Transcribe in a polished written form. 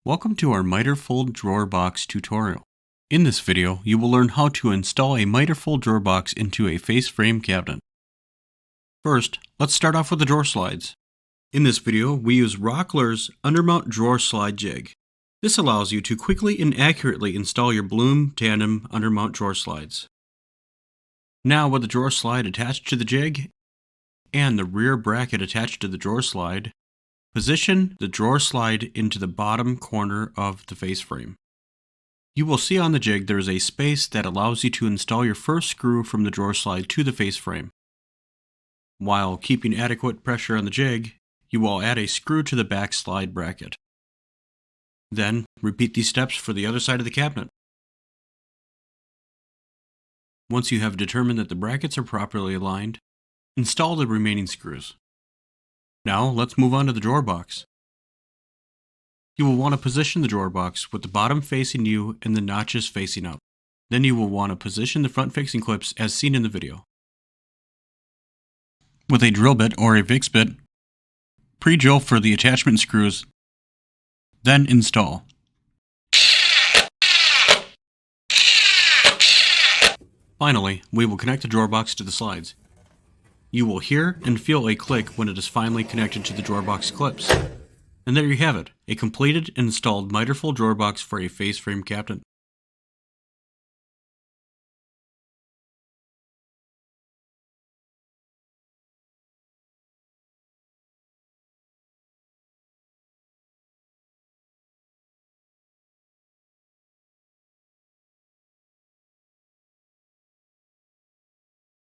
Welcome to our miter fold drawer box tutorial. In this video, you will learn how to install a miter fold drawer box into a face frame cabinet. First, let's start off with the drawer slides. In this video, we use Rockler's undermount drawer slide jig. This allows you to quickly and accurately install your Bloom tandem undermount drawer slides. Now, with the drawer slide attached to the jig and the rear bracket attached to the drawer slide, position the drawer slide into the bottom corner of the face frame. You will see on the jig there is a space that allows you to install your first screw from the drawer slide to the face frame. While keeping adequate pressure on the jig, you will add a screw to the back slide bracket. Then, repeat these steps for the other side of the cabinet. Once you have determined that the brackets are properly aligned, install the remaining screws. Now, let's move on to the drawer box. You will want to position the drawer box with the bottom facing you and the notches facing up. Then you will want to position the front fixing clips as seen in the video. With a drill bit or a fix bit, pre-drill for the attachment screws, then install. Finally, we will connect the drawer box to the slides. You will hear and feel a click when it is finally connected to the drawer box clips. And there you have it, a completed and installed miter fold drawer box for a face frame cabinet.